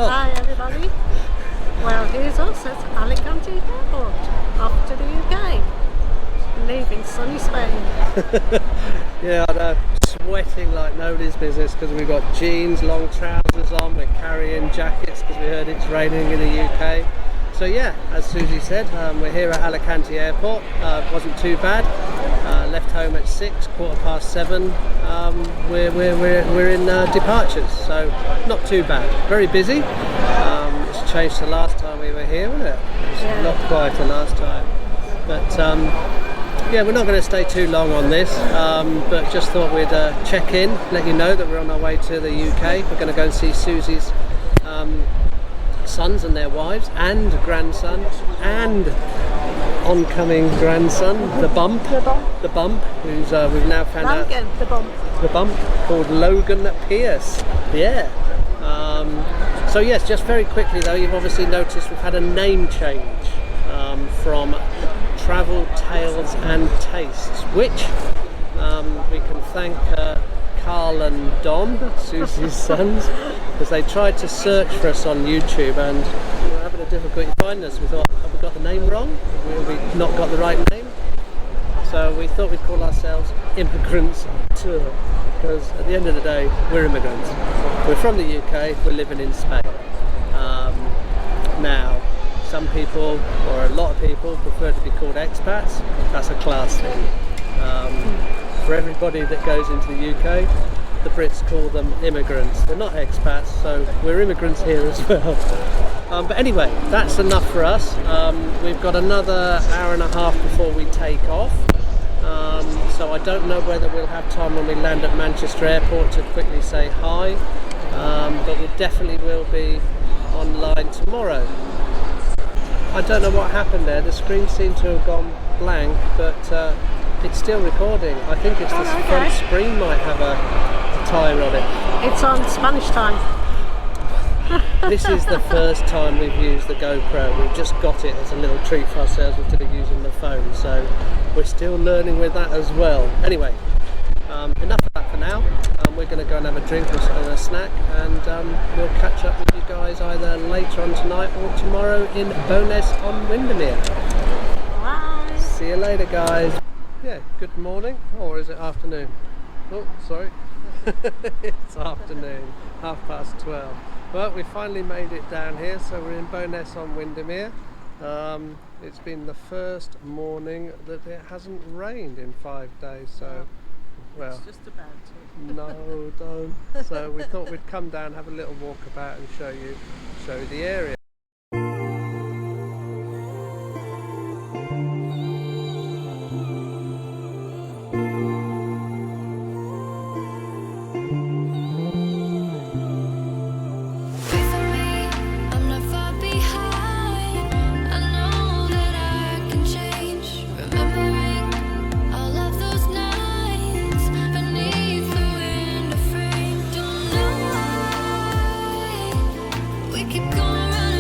Hi everybody. Well, here's us at Alicante Airport, off to the UK, leaving sunny Spain. Yeah, I know. Sweating like nobody's business because we've got jeans, long trousers on, we're carrying jackets because we heard it's raining in the UK. So yeah, as Susie said, we're here at Alicante Airport. Wasn't too bad. Left home at 6, 7:15. We're in departures, so not too bad. Very busy. It's changed the last time we were here, wasn't it? It was a lot quieter last time. But yeah, we're not going to stay too long on this, but just thought we'd check in, let you know that we're on our way to the UK. We're going to go and see Susie's sons and their wives and grandson and oncoming grandson, the bump, who's we've now found out the bump called Logan Pierce. Yeah. So yes, just very quickly though, you've obviously noticed we've had a name change from Travel Tales and Tastes, which we can thank Carl and Dom, Susie's sons, because they tried to search for us on YouTube and we were having a difficulty finding us. We thought, have we got the name wrong? Have we not got the right name? So we thought we'd call ourselves Immigrants on Tour, because at the end of the day, we're immigrants. We're from the UK, we're living in Spain. Now, some people, or a lot of people, prefer to be called expats. That's a class thing. For everybody that goes into the UK, the Brits call them immigrants. They're not expats, so we're immigrants here as well. But anyway, that's enough for us. We've got another hour and a half before we take off. So I don't know whether we'll have time when we land at Manchester Airport to quickly say hi, but we definitely will be online tomorrow. I don't know what happened there. The screen seemed to have gone blank, but it's still recording. I think it's the front screen might have a time on it. It's on Spanish time. This is the first time we've used the GoPro. We've just got it as a little treat for ourselves instead of using the phone, so we're still learning with that as well. Anyway, enough of that for now. We're going to go and have a drink and a snack, and we'll catch up with you guys either later on tonight or tomorrow in Bowness-on-Windemere. Bye. See you later, guys. Yeah, good morning, or is it afternoon? Oh, sorry. It's afternoon, 12:30. Well, we finally made it down here, so we're in Bowness-on-Windemere. It's been the first morning that it hasn't rained in 5 days, so well, It's just about to. no, don't. So we thought we'd come down, have a little walk about and show you the area. Keep going.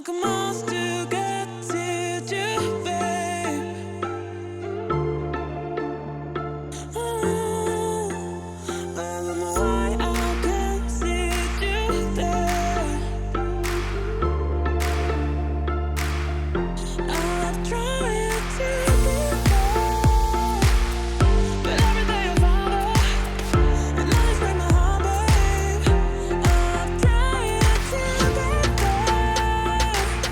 walk miles to get to you, babe. I don't know why I can't see you there. I've tried to be there, but every day I'm farther, and now it's break my heart, babe. I've tried to be there,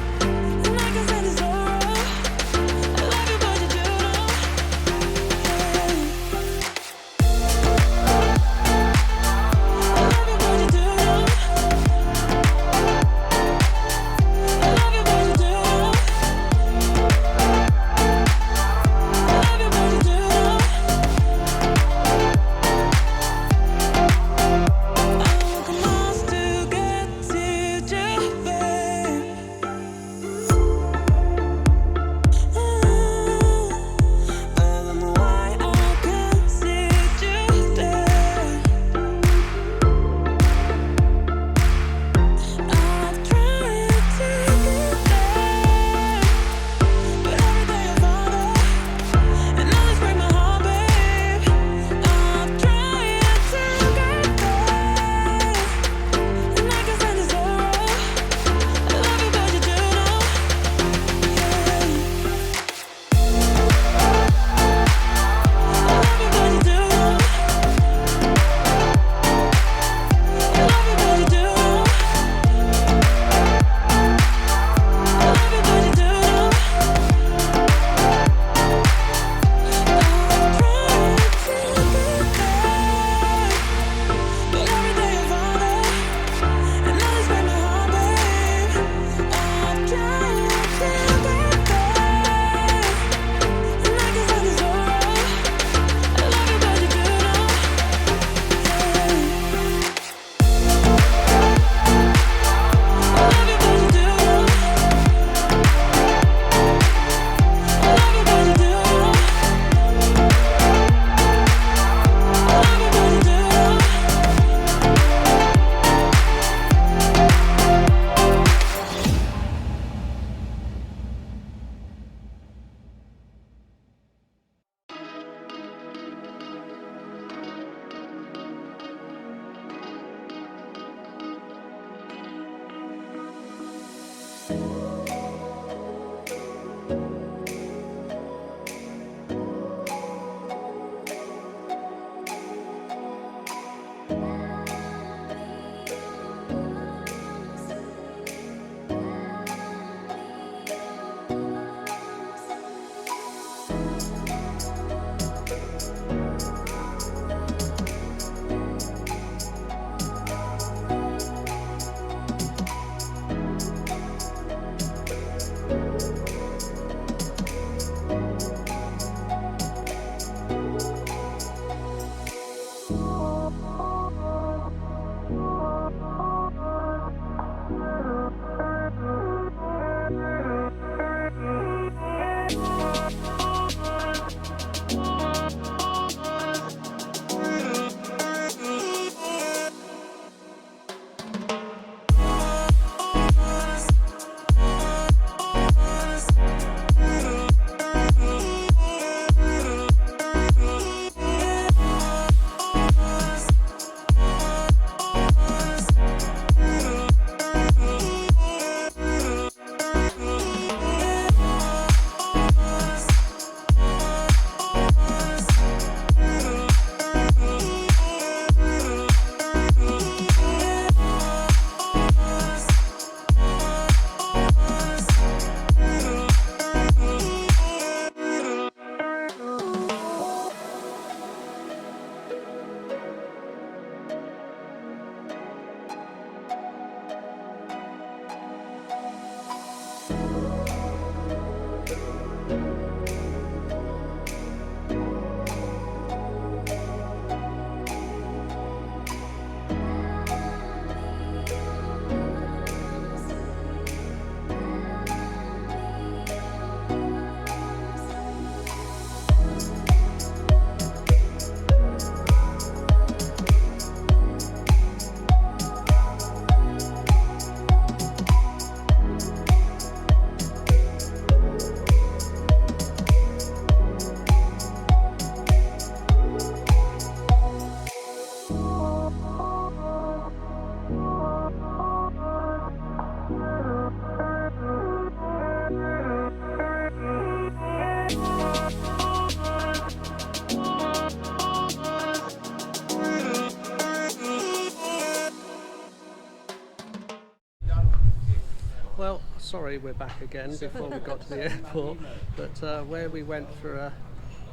Well, sorry we're back again before we got to the airport, but where we went for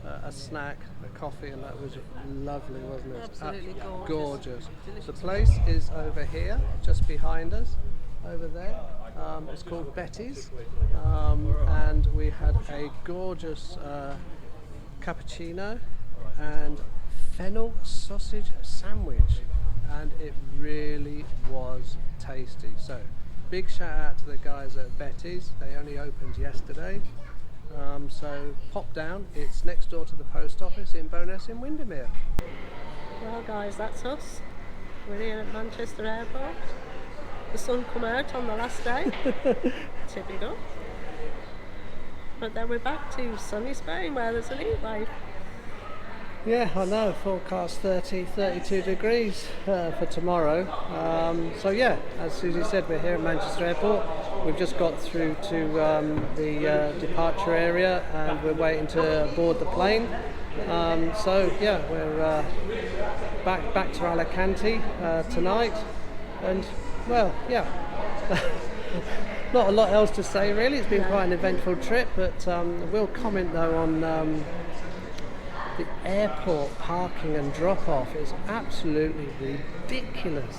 a snack, a coffee, and that was lovely, wasn't it? Absolutely Gorgeous. The place is over here, just behind us, over there. It's called Betty's, and we had a gorgeous cappuccino and fennel sausage sandwich, and it really was tasty. So big shout out to the guys at Betty's. They only opened yesterday, so pop down. It's next door to the post office in Bowness-on-Windermere. Well guys, that's us. We're here at Manchester Airport. The sun come out on the last day. Typical. But then we're back to sunny Spain where there's an heat wave. Yeah, I know, forecast 32 degrees for tomorrow. So yeah, as Susie said, we're here at Manchester Airport. We've just got through to the departure area and we're waiting to board the plane. So yeah, we're back to Alicante tonight, and well, yeah. Not a lot else to say really. It's been quite an eventful trip, but we'll comment though on the airport parking and drop off is absolutely ridiculous.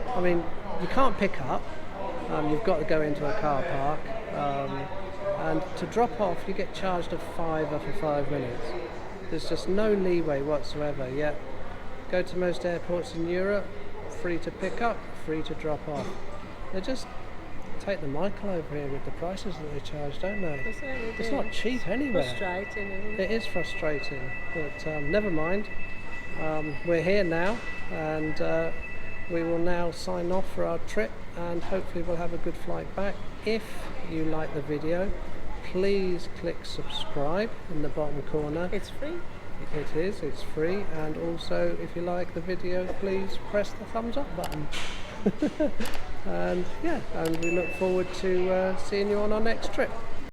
I mean, you can't pick up, you've got to go into a car park, and to drop off you get charged a £5 for 5 minutes. There's just no leeway whatsoever. Yet go to most airports in Europe, free to pick up, free to drop off. They just take the Michael over here with the prices that they charge, don't they? It's not cheap anywhere. Frustrating, isn't it? It is frustrating, but never mind. We're here now, and we will now sign off for our trip, and hopefully we'll have a good flight back. If you like the video, please click subscribe in the bottom corner. It's free. It is, it's free, and also if you like the video, please press the thumbs up button. And yeah, and we look forward to seeing you on our next trip.